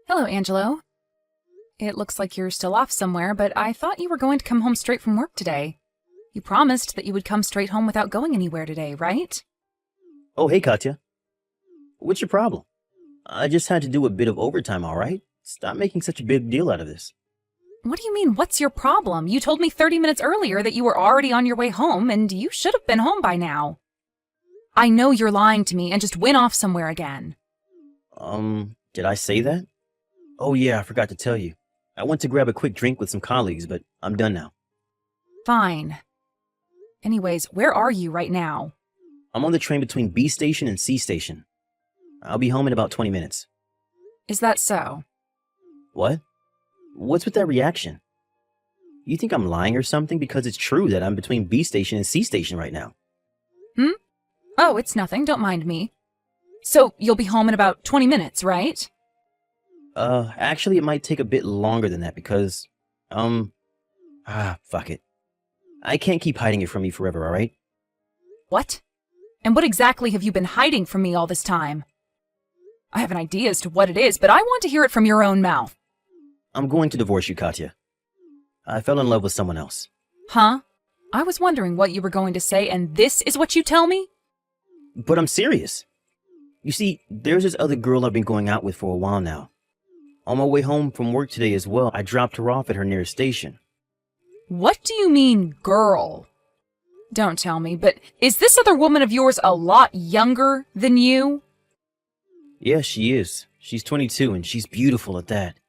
Hello, Angelo. It looks like you're still off somewhere, but I thought you were going to come home straight from work today. You promised that you would come straight home without going anywhere today, right? Oh, hey, Katya. What's your problem? I just had to do a bit of overtime, all right? Stop making such a big deal out of this. What do you mean, what's your problem? You told me 30 minutes earlier that you were already on your way home, and you should have been home by now. I know you're lying to me and just went off somewhere again. Did I say that? Oh, yeah, I forgot to tell you. I went to grab a quick drink with some colleagues, but I'm done now. Fine. Anyways, where are you right now? I'm on the train between B station and C station. I'll be home in about 20 minutes. Is that so? What? What's with that reaction? You think I'm lying or something? Because it's true that I'm between B station and C station right now. Oh, it's nothing. Don't mind me. So, you'll be home in about 20 minutes, right? Actually, it might take a bit longer than that because, fuck it. I can't keep hiding it from you forever, all right? What? And what exactly have you been hiding from me all this time? I have an idea as to what it is, but I want to hear it from your own mouth. I'm going to divorce you, Katya. I fell in love with someone else. Huh? I was wondering what you were going to say, and this is what you tell me? But I'm serious. You see, there's this other girl I've been going out with for a while now. On my way home from work today as well, I dropped her off at her nearest station. What do you mean, girl? Don't tell me, but is this other woman of yours a lot younger than you? Yeah, she is. She's 22 and she's beautiful at that.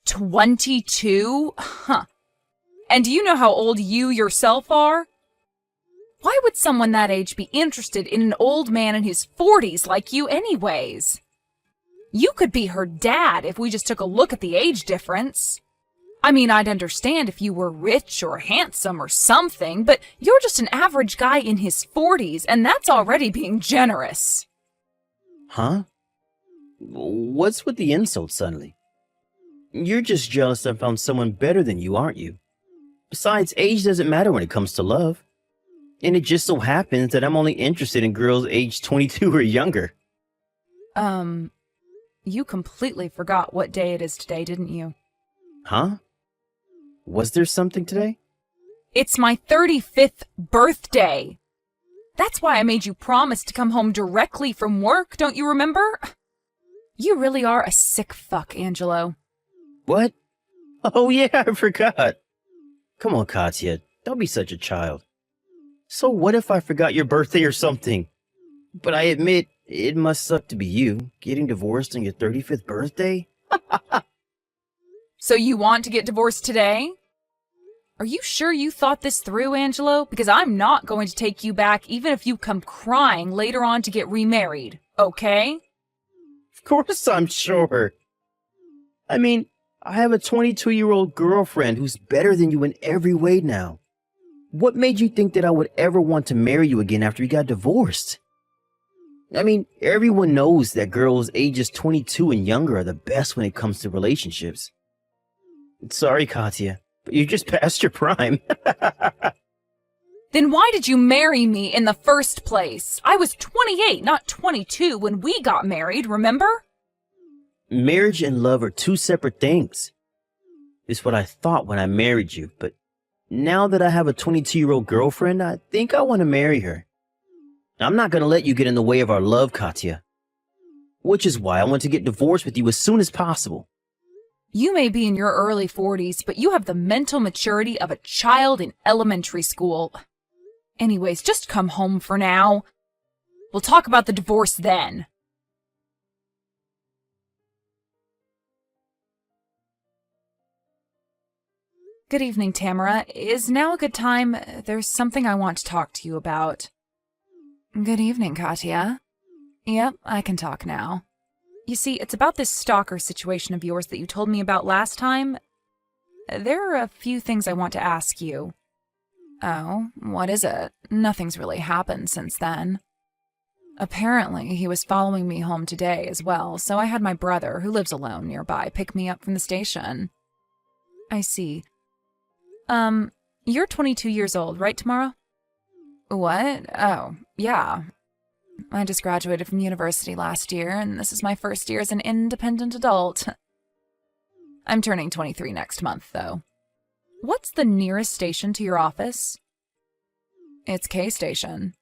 22? Huh. And do you know how old you yourself are? Why would someone that age be interested in an old man in his 40s like you anyways? You could be her dad if we just took a look at the age difference. I mean, I'd understand if you were rich or handsome or something, but you're just an average guy in his 40s, and that's already being generous. Huh? What's with the insult suddenly? You're just jealous I found someone better than you, aren't you? Besides, age doesn't matter when it comes to love. And it just so happens that I'm only interested in girls aged 22 or younger. You completely forgot what day it is today, didn't you? Huh? Was there something today? It's my 35th birthday. That's why I made you promise to come home directly from work, don't you remember? You really are a sick fuck, Angelo. What? Oh yeah, I forgot. Come on, Katya, don't be such a child. So what if I forgot your birthday or something? But I admit, it must suck to be you, getting divorced on your 35th birthday? So you want to get divorced today? Are you sure you thought this through, Angelo? Because I'm not going to take you back even if you come crying later on to get remarried, okay? Of course I'm sure. I mean, I have a 22-year-old girlfriend who's better than you in every way now. What made you think that I would ever want to marry you again after you got divorced? I mean, everyone knows that girls ages 22 and younger are the best when it comes to relationships. Sorry, Katya, but you're just past your prime. Then why did you marry me in the first place? I was 28, not 22 when we got married, remember? Marriage and love are two separate things. It's what I thought when I married you, but now that I have a 22-year-old girlfriend, I think I want to marry her. I'm not going to let you get in the way of our love, Katya. Which is why I want to get divorced with you as soon as possible. You may be in your early 40s, but you have the mental maturity of a child in elementary school. Anyways, just come home for now. We'll talk about the divorce then. Good evening, Tamara. Is now a good time? There's something I want to talk to you about. Good evening, Katya. Yep, I can talk now. You see, it's about this stalker situation of yours that you told me about last time. There are a few things I want to ask you. Oh, what is it? Nothing's really happened since then. Apparently, he was following me home today as well, so I had my brother, who lives alone nearby, pick me up from the station. I see. You're 22 years old, right, Tamara? What? Oh, yeah. I just graduated from university last year, and this is my first year as an independent adult. I'm turning 23 next month, though. What's the nearest station to your office? It's K Station.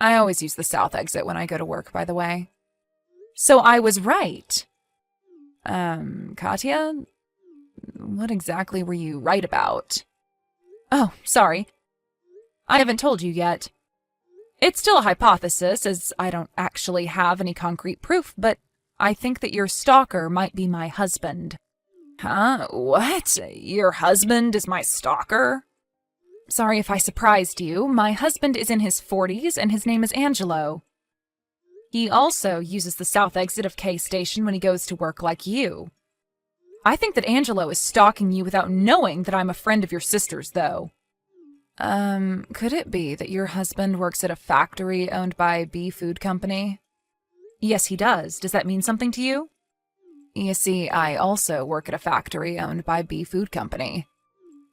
I always use the south exit when I go to work, by the way. So I was right. Katya? What exactly were you right about? Oh, sorry. I haven't told you yet. It's still a hypothesis, as I don't actually have any concrete proof, but I think that your stalker might be my husband. Huh? What? Your husband is my stalker? Sorry if I surprised you. My husband is in his 40s, and his name is Angelo. He also uses the south exit of K Station when he goes to work like you. I think that Angelo is stalking you without knowing that I'm a friend of your sister's, though. Could it be that your husband works at a factory owned by B Food Company? Yes, he does. Does that mean something to you? You see, I also work at a factory owned by B Food Company.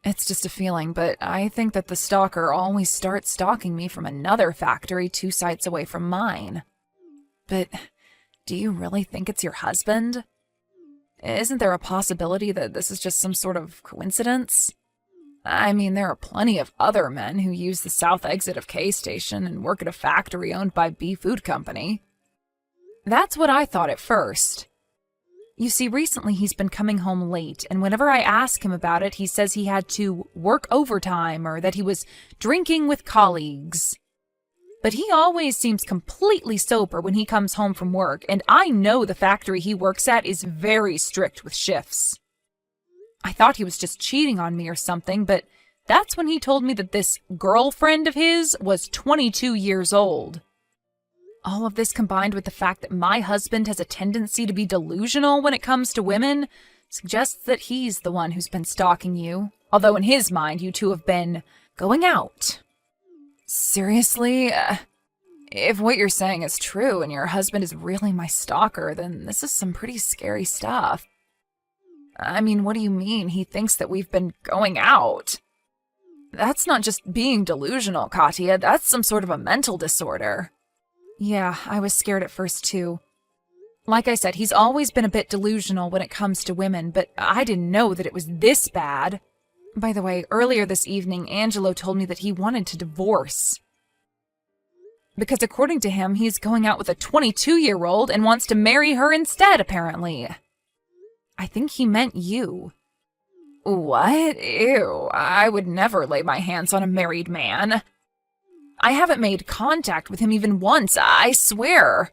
It's just a feeling, but I think that the stalker always starts stalking me from another factory 2 sites away from mine. But do you really think it's your husband? Isn't there a possibility that this is just some sort of coincidence? I mean, there are plenty of other men who use the south exit of K Station and work at a factory owned by B Food Company. That's what I thought at first. You see, recently he's been coming home late, and whenever I ask him about it, he says he had to work overtime or that he was drinking with colleagues. But he always seems completely sober when he comes home from work, and I know the factory he works at is very strict with shifts. I thought he was just cheating on me or something, but that's when he told me that this girlfriend of his was 22 years old. All of this combined with the fact that my husband has a tendency to be delusional when it comes to women suggests that he's the one who's been stalking you, although in his mind you two have been going out. Seriously? If what you're saying is true and your husband is really my stalker, then this is some pretty scary stuff. I mean, what do you mean he thinks that we've been going out? That's not just being delusional, Katya. That's some sort of a mental disorder. Yeah, I was scared at first, too. Like I said, he's always been a bit delusional when it comes to women, but I didn't know that it was this bad. By the way, earlier this evening, Angelo told me that he wanted to divorce. Because according to him, he's going out with a 22-year-old and wants to marry her instead, apparently. I think he meant you. What? Ew, I would never lay my hands on a married man. I haven't made contact with him even once, I swear.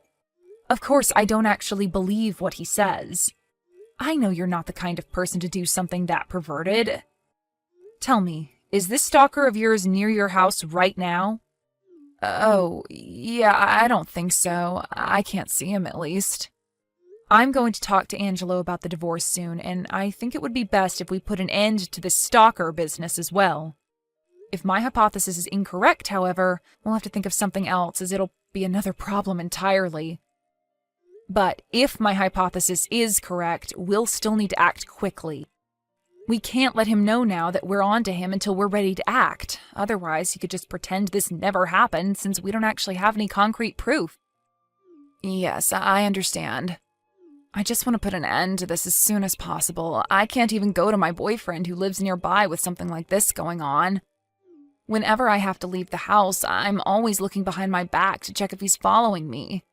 Of course, I don't actually believe what he says. I know you're not the kind of person to do something that perverted. Tell me, is this stalker of yours near your house right now? Oh, yeah, I don't think so. I can't see him, at least. I'm going to talk to Angelo about the divorce soon, and I think it would be best if we put an end to this stalker business as well. If my hypothesis is incorrect, however, we'll have to think of something else, as it'll be another problem entirely. But if my hypothesis is correct, we'll still need to act quickly. We can't let him know now that we're on to him until we're ready to act. Otherwise, he could just pretend this never happened, since we don't actually have any concrete proof. Yes, I understand. I just want to put an end to this as soon as possible. I can't even go to my boyfriend who lives nearby with something like this going on. Whenever I have to leave the house, I'm always looking behind my back to check if he's following me.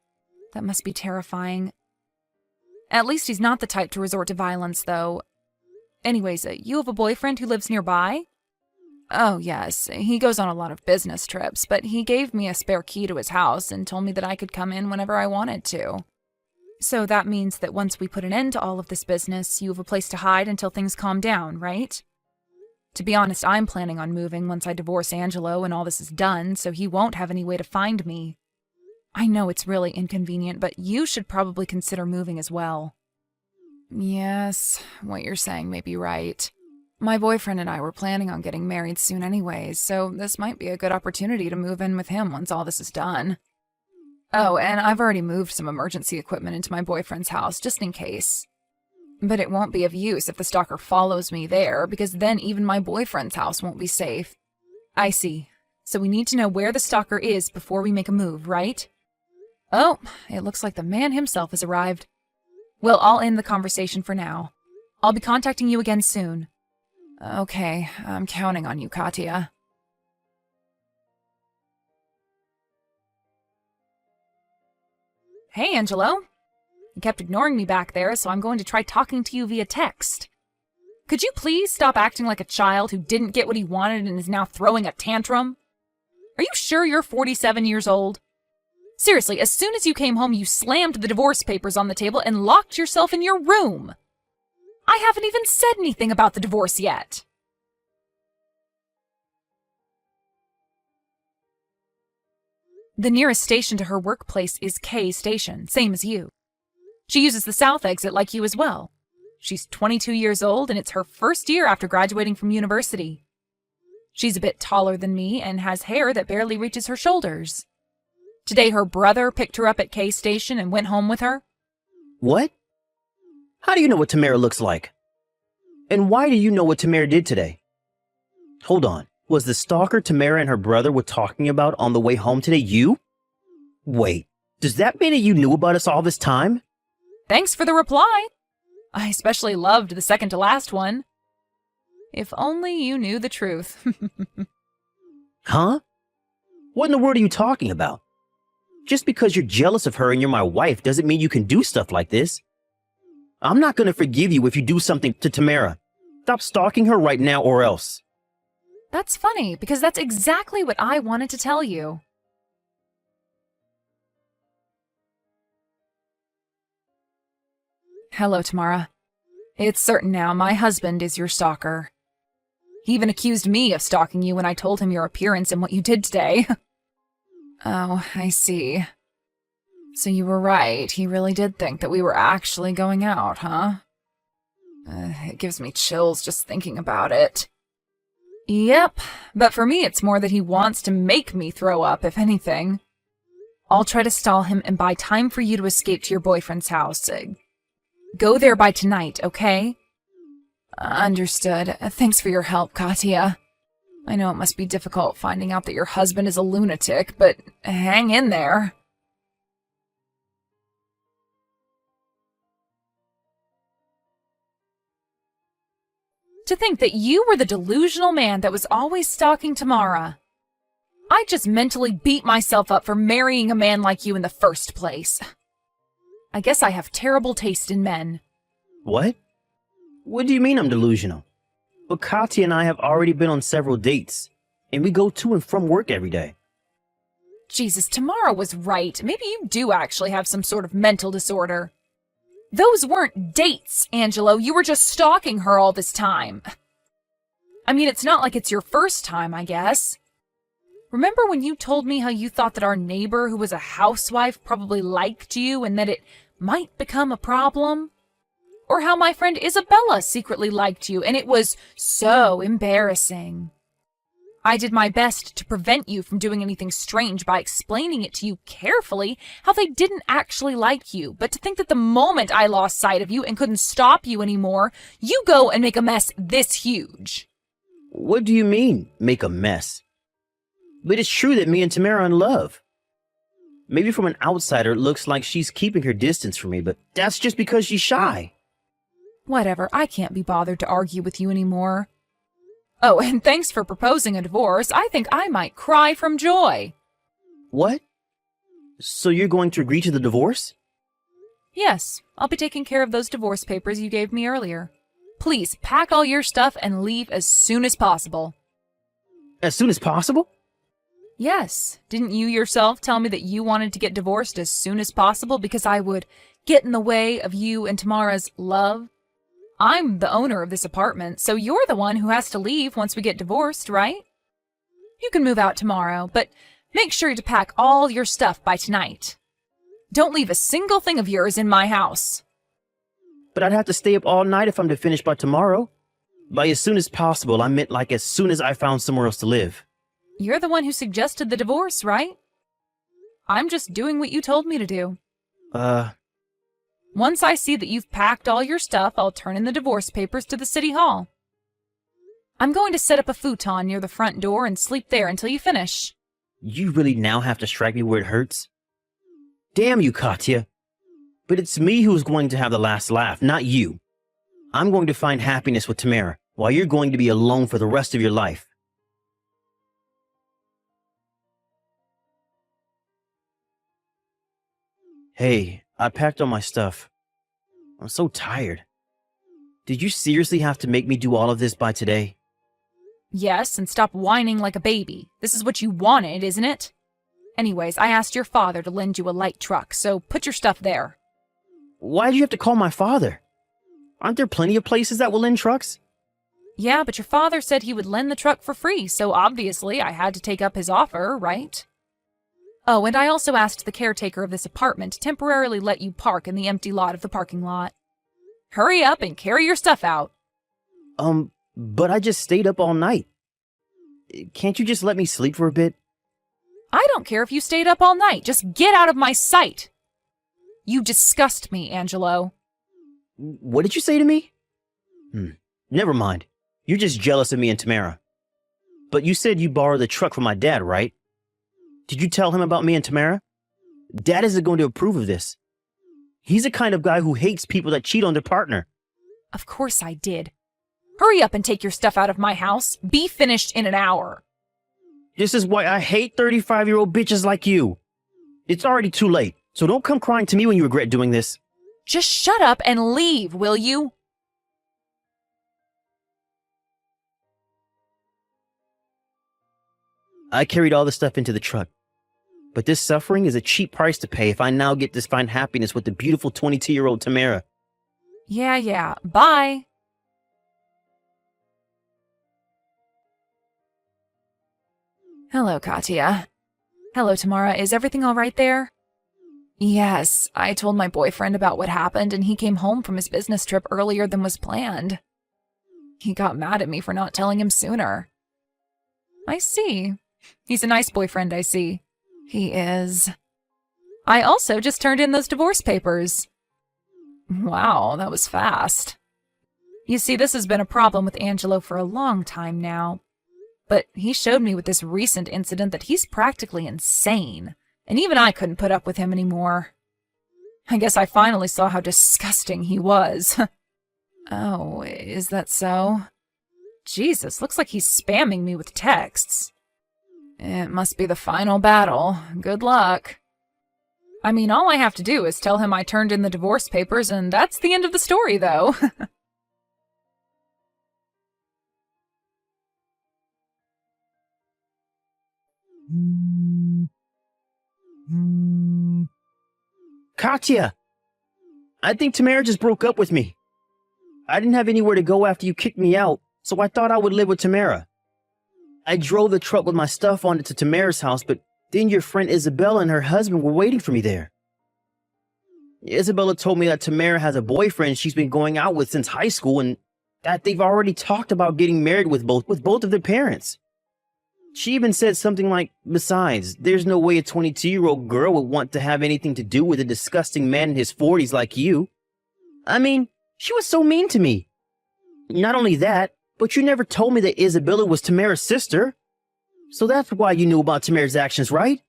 That must be terrifying. At least he's not the type to resort to violence, though. Anyways, you have a boyfriend who lives nearby? Oh, yes. He goes on a lot of business trips, but he gave me a spare key to his house and told me that I could come in whenever I wanted to. So that means that once we put an end to all of this business, you have a place to hide until things calm down, right? To be honest, I'm planning on moving once I divorce Angelo and all this is done, so he won't have any way to find me. I know it's really inconvenient, but you should probably consider moving as well. Yes, what you're saying may be right. My boyfriend and I were planning on getting married soon anyways, so this might be a good opportunity to move in with him once all this is done. Oh, and I've already moved some emergency equipment into my boyfriend's house, just in case. But it won't be of use if the stalker follows me there, because then even my boyfriend's house won't be safe. I see. So we need to know where the stalker is before we make a move, right? Oh, it looks like the man himself has arrived. Well, I'll end the conversation for now. I'll be contacting you again soon. Okay, I'm counting on you, Katya. Hey, Angelo. You kept ignoring me back there, so I'm going to try talking to you via text. Could you please stop acting like a child who didn't get what he wanted and is now throwing a tantrum? Are you sure you're 47 years old? Seriously, as soon as you came home, you slammed the divorce papers on the table and locked yourself in your room. I haven't even said anything about the divorce yet. The nearest station to her workplace is K Station, same as you. She uses the south exit like you as well. She's 22 years old and it's her first year after graduating from university. She's a bit taller than me and has hair that barely reaches her shoulders. Today her brother picked her up at K Station and went home with her. What? How do you know what Tamara looks like? And why do you know what Tamara did today? Hold on. Was the stalker Tamara and her brother were talking about on the way home today you? Wait, does that mean that you knew about us all this time? Thanks for the reply. I especially loved the second to last one. If only you knew the truth. Huh? What in the world are you talking about? Just because you're jealous of her and you're my wife doesn't mean you can do stuff like this. I'm not going to forgive you if you do something to Tamara. Stop stalking her right now or else. That's funny, because that's exactly what I wanted to tell you. Hello, Tamara. It's certain now my husband is your stalker. He even accused me of stalking you when I told him your appearance and what you did today. Oh, I see. So you were right, he really did think that we were actually going out, huh? It gives me chills just thinking about it. Yep, but for me it's more that he wants to make me throw up, if anything. I'll try to stall him and buy time for you to escape to your boyfriend's house. Go there by tonight, okay? Understood. Thanks for your help, Katya. I know it must be difficult finding out that your husband is a lunatic, but hang in there. To think that you were the delusional man that was always stalking Tamara. I just mentally beat myself up for marrying a man like you in the first place. I guess I have terrible taste in men. What? What do you mean I'm delusional? But Katya and I have already been on several dates, and we go to and from work every day. Jesus, Tamara was right. Maybe you do actually have some sort of mental disorder. Those weren't dates, Angelo. You were just stalking her all this time. I mean, it's not like it's your first time, I guess. Remember when you told me how you thought that our neighbor who was a housewife probably liked you and that it might become a problem? Or how my friend Isabella secretly liked you and it was so embarrassing. I did my best to prevent you from doing anything strange by explaining it to you carefully how they didn't actually like you, but to think that the moment I lost sight of you and couldn't stop you anymore, you go and make a mess this huge. What do you mean, make a mess? But it's true that me and Tamara are in love. Maybe from an outsider it looks like she's keeping her distance from me, but that's just because she's shy. Whatever, I can't be bothered to argue with you anymore. Oh, and thanks for proposing a divorce. I think I might cry from joy. What? So you're going to agree to the divorce? Yes, I'll be taking care of those divorce papers you gave me earlier. Please pack all your stuff and leave as soon as possible. As soon as possible? Yes, didn't you yourself tell me that you wanted to get divorced as soon as possible because I would get in the way of you and Tamara's love? I'm the owner of this apartment, so you're the one who has to leave once we get divorced, right? You can move out tomorrow, but make sure to pack all your stuff by tonight. Don't leave a single thing of yours in my house. But I'd have to stay up all night if I'm to finish by tomorrow. By as soon as possible, I meant like as soon as I found somewhere else to live. You're the one who suggested the divorce, right? I'm just doing what you told me to do. Once I see that you've packed all your stuff, I'll turn in the divorce papers to the city hall. I'm going to set up a futon near the front door and sleep there until you finish. You really now have to strike me where it hurts? Damn you, Katya. But it's me who's going to have the last laugh, not you. I'm going to find happiness with Tamara, while you're going to be alone for the rest of your life. Hey, I packed all my stuff. I'm so tired. Did you seriously have to make me do all of this by today? Yes, and stop whining like a baby. This is what you wanted, isn't it? Anyways, I asked your father to lend you a light truck, so put your stuff there. Why did you have to call my father? Aren't there plenty of places that will lend trucks? Yeah, but your father said he would lend the truck for free, so obviously I had to take up his offer, right? Oh, and I also asked the caretaker of this apartment to temporarily let you park in the empty lot of the parking lot. Hurry up and carry your stuff out. But I just stayed up all night. Can't you just let me sleep for a bit? I don't care if you stayed up all night. Just get out of my sight. You disgust me, Angelo. What did you say to me? Never mind. You're just jealous of me and Tamara. But you said you borrowed the truck from my dad, right? Did you tell him about me and Tamara? Dad isn't going to approve of this. He's the kind of guy who hates people that cheat on their partner. Of course I did. Hurry up and take your stuff out of my house. Be finished in an hour. This is why I hate 35-year-old bitches like you. It's already too late, so don't come crying to me when you regret doing this. Just shut up and leave, will you? I carried all the stuff into the truck. But this suffering is a cheap price to pay if I now get to find happiness with the beautiful 22-year-old Tamara. Yeah. Bye. Hello, Katya. Hello, Tamara. Is everything all right there? Yes, I told my boyfriend about what happened, and he came home from his business trip earlier than was planned. He got mad at me for not telling him sooner. I see. He's a nice boyfriend, I see. He is. I also just turned in those divorce papers. Wow, that was fast. You see, this has been a problem with Angelo for a long time now. But he showed me with this recent incident that he's practically insane, and even I couldn't put up with him anymore. I guess I finally saw how disgusting he was. Oh, is that so? Jesus, looks like he's spamming me with texts. It must be the final battle. Good luck. I mean, all I have to do is tell him I turned in the divorce papers, and that's the end of the story, though. Katya! I think Tamara just broke up with me. I didn't have anywhere to go after you kicked me out, so I thought I would live with Tamara. I drove the truck with my stuff on it to Tamara's house, but then your friend Isabella and her husband were waiting for me there. Isabella told me that Tamara has a boyfriend she's been going out with since high school and that they've already talked about getting married with both of their parents. She even said something like, besides, there's no way a 22-year-old girl would want to have anything to do with a disgusting man in his 40s like you. I mean, she was so mean to me. Not only that, but you never told me that Isabella was Tamara's sister. So that's why you knew about Tamara's actions, right?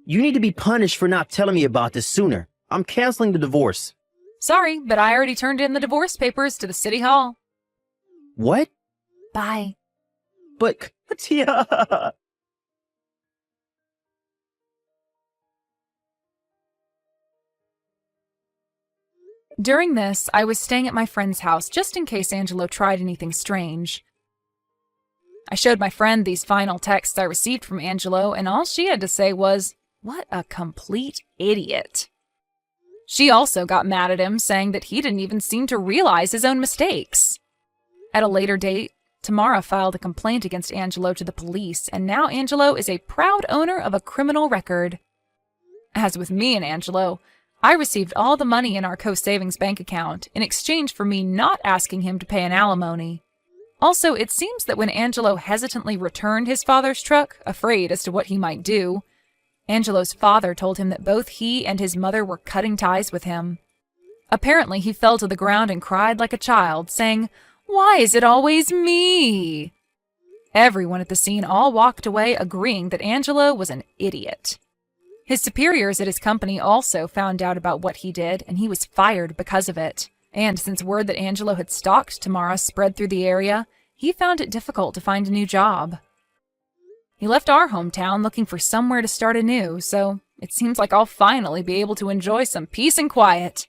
You need to be punished for not telling me about this sooner. I'm canceling the divorce. Sorry, but I already turned in the divorce papers to the city hall. What? Bye. But, Katya... During this, I was staying at my friend's house just in case Angelo tried anything strange. I showed my friend these final texts I received from Angelo, and all she had to say was, "What a complete idiot." She also got mad at him, saying that he didn't even seem to realize his own mistakes. At a later date, Tamara filed a complaint against Angelo to the police, and now Angelo is a proud owner of a criminal record. As with me and Angelo, I received all the money in our co-savings bank account in exchange for me not asking him to pay an alimony. Also, it seems that when Angelo hesitantly returned his father's truck, afraid as to what he might do, Angelo's father told him that both he and his mother were cutting ties with him. Apparently, he fell to the ground and cried like a child, saying, "Why is it always me?" Everyone at the scene all walked away agreeing that Angelo was an idiot. His superiors at his company also found out about what he did, and he was fired because of it. And since word that Angelo had stalked Tamara spread through the area, he found it difficult to find a new job. He left our hometown looking for somewhere to start anew, so it seems like I'll finally be able to enjoy some peace and quiet.